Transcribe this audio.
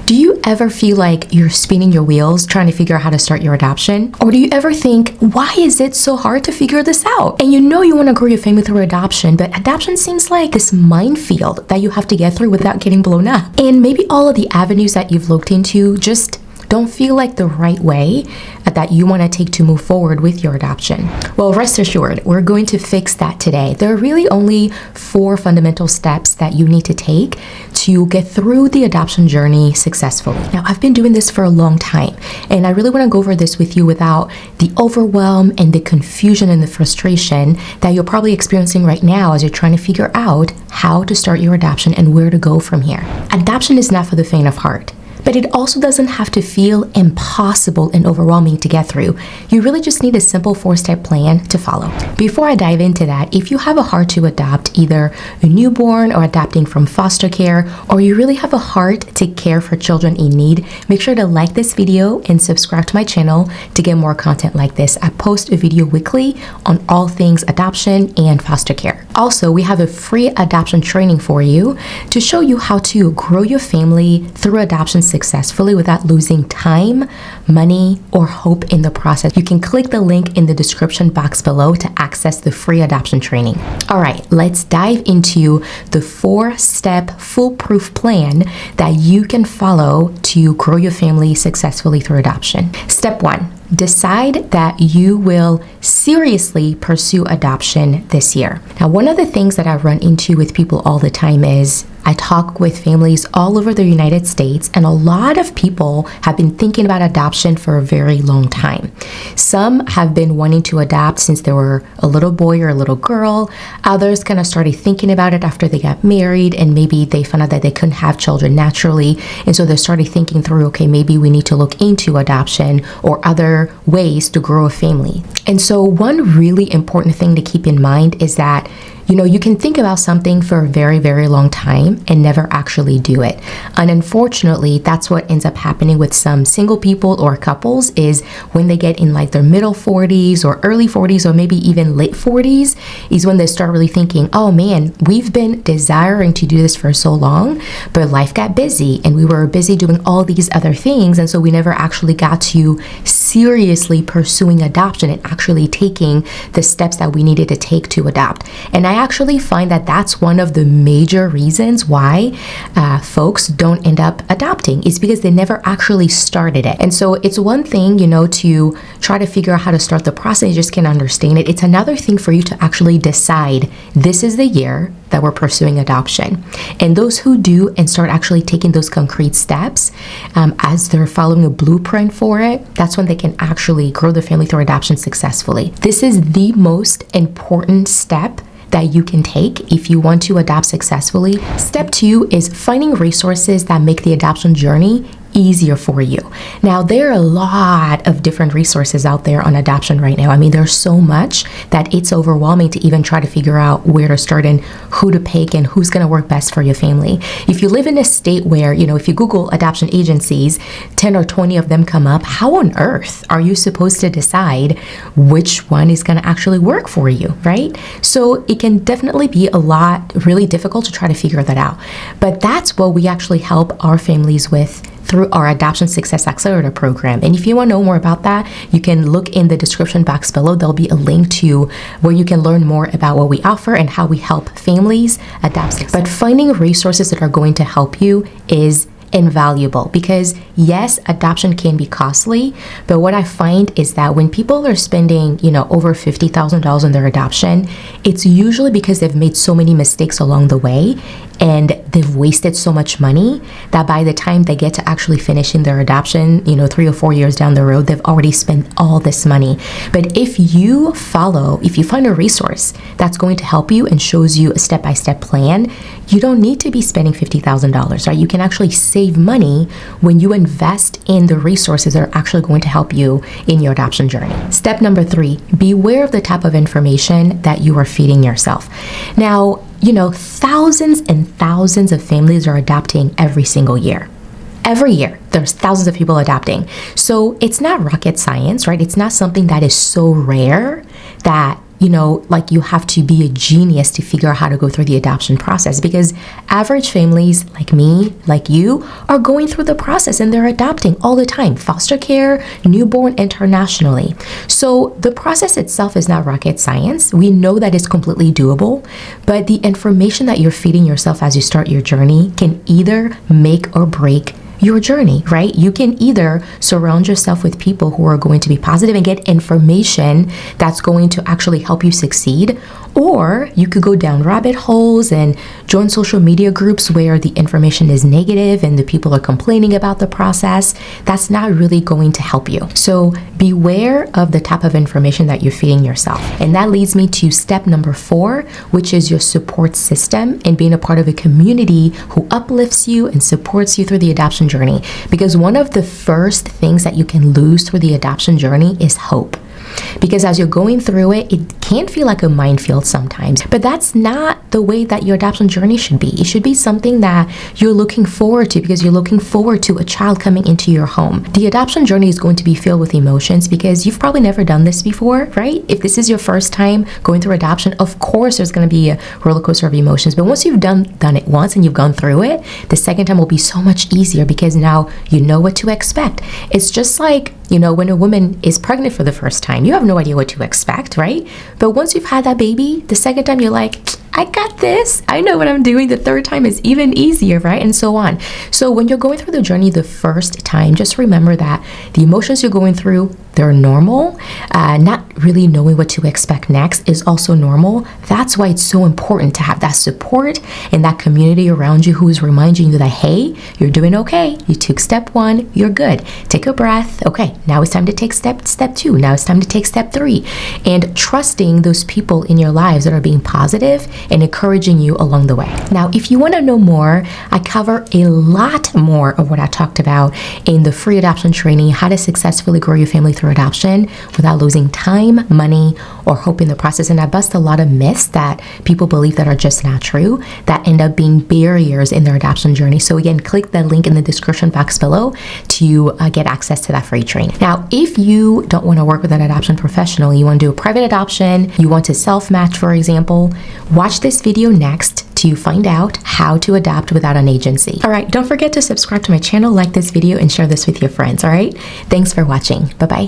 Do you ever feel like you're spinning your wheels trying to figure out how to start your adoption? Or do you ever think, why is it so hard to figure this out? And you know you want to grow your family through adoption, but adoption seems like this minefield that you have to get through without getting blown up. And maybe all of the avenues that you've looked into just don't feel like the right way that you want to take to move forward with your adoption. Well, rest assured, we're going to fix that today. There are really only 4 fundamental steps that you need to take to get through the adoption journey successfully. Now, I've been doing this for a long time, and I really want to go over this with you without the overwhelm and the confusion and the frustration that you're probably experiencing right now as you're trying to figure out how to start your adoption and where to go from here. Adoption is not for the faint of heart. But it also doesn't have to feel impossible and overwhelming to get through. You really just need a simple 4-step plan to follow. Before I dive into that, if you have a heart to adopt either a newborn or adopting from foster care, or you really have a heart to care for children in need, make sure to like this video and subscribe to my channel to get more content like this. I post a video weekly on all things adoption and foster care. Also, we have a free adoption training for you to show you how to grow your family through adoption successfully without losing time, money, or hope in the process. You can click the link in the description box below to access the free adoption training. All right, let's dive into the 4-step foolproof plan that you can follow to grow your family successfully through adoption. Step 1. Decide that you will seriously pursue adoption this year. Now, one of the things that I run into with people all the time is I talk with families all over the United States, and a lot of people have been thinking about adoption for a very long time. Some have been wanting to adopt since they were a little boy or a little girl. Others kind of started thinking about it after they got married, and maybe they found out that they couldn't have children naturally. And so they started thinking through, okay, maybe we need to look into adoption or other ways to grow a family. And so one really important thing to keep in mind is that you can think about something for a very, very long time and never actually do it. And unfortunately, that's what ends up happening with some single people or couples is when they get in like their middle 40s or early 40s or maybe even late 40s is when they start really thinking, oh man, we've been desiring to do this for so long, but life got busy and we were busy doing all these other things. And so we never actually got to seriously pursuing adoption and actually taking the steps that we needed to take to adopt. And I actually find that that's one of the major reasons why folks don't end up adopting is because they never actually started it. And so it's one thing, to try to figure out how to start the process, you just can't understand it. It's another thing for you to actually decide this is the year that we're pursuing adoption. And those who do and start actually taking those concrete steps as they're following a blueprint for it, that's when they can actually grow their family through adoption successfully. This is the most important step that you can take if you want to adopt successfully. Step 2 is finding resources that make the adoption journey easier for you. Now, there are a lot of different resources out there on adoption right now. I mean, there's so much that it's overwhelming to even try to figure out where to start and who to pick and who's going to work best for your family. If you live in a state where, if you Google adoption agencies, 10 or 20 of them come up, how on earth are you supposed to decide which one is going to actually work for you, right? So it can definitely be a lot really difficult to try to figure that out. But that's what we actually help our families with through our Adoption Success Accelerator program. And if you want to know more about that, you can look in the description box below. There'll be a link to where you can learn more about what we offer and how we help families adopt success. But finding resources that are going to help you is invaluable because yes, adoption can be costly, but what I find is that when people are spending, over $50,000 on their adoption, it's usually because they've made so many mistakes along the way and they've wasted so much money that by the time they get to actually finishing their adoption, 3 or 4 years down the road, they've already spent all this money. But if you find a resource that's going to help you and shows you a step-by-step plan, you don't need to be spending $50,000, right? You can actually save money when you invest in the resources that are actually going to help you in your adoption journey. Step number 3, beware of the type of information that you are feeding yourself. Now, thousands and thousands of families are adopting every single year. Every year, there's thousands of people adopting. So it's not rocket science, right? It's not something that is so rare that like you have to be a genius to figure out how to go through the adoption process, because average families like me, like you, are going through the process and they're adopting all the time. Foster care, newborn, internationally. So the process itself is not rocket science. We know that it's completely doable, but the information that you're feeding yourself as you start your journey can either make or break your journey, right? You can either surround yourself with people who are going to be positive and get information that's going to actually help you succeed, or you could go down rabbit holes and join social media groups where the information is negative and the people are complaining about the process. That's not really going to help you. So beware of the type of information that you're feeding yourself. And that leads me to step number 4, which is your support system and being a part of a community who uplifts you and supports you through the adoption journey. Because one of the first things that you can lose through the adoption journey is hope. Because as you're going through it, it can feel like a minefield sometimes, but that's not the way that your adoption journey should be. It should be something that you're looking forward to, because you're looking forward to a child coming into your home. The adoption journey is going to be filled with emotions because you've probably never done this before, right? If this is your first time going through adoption, of course there's going to be a roller coaster of emotions, but once you've done it once and you've gone through it, the second time will be so much easier because now you know what to expect. It's just like, when a woman is pregnant for the first time, you have no idea what to expect, right? But once you've had that baby, the second time you're like, I got this. I know what I'm doing. The third time is even easier, right? And so on. So when you're going through the journey the first time, just remember that the emotions you're going through, they're normal. Not really knowing what to expect next is also normal. That's why it's so important to have that support and that community around you who is reminding you that, hey, you're doing okay. You took step 1, you're good. Take a breath. Okay, now it's time to take step 2. Now it's time to take step 3. And trusting those people in your lives that are being positive and encouraging you along the way. Now, if you want to know more, I cover a lot more of what I talked about in the free adoption training, how to successfully grow your family through adoption without losing time, money, or hope in the process. And I bust a lot of myths that people believe that are just not true, that end up being barriers in their adoption journey. So again, click the link in the description box below to get access to that free training. Now, if you don't want to work with an adoption professional, you want to do a private adoption, you want to self-match, for example, watch this video next to find out how to adopt without an agency. All right, don't forget to subscribe to my channel, like this video, and share this with your friends, all right? Thanks for watching. Bye-bye.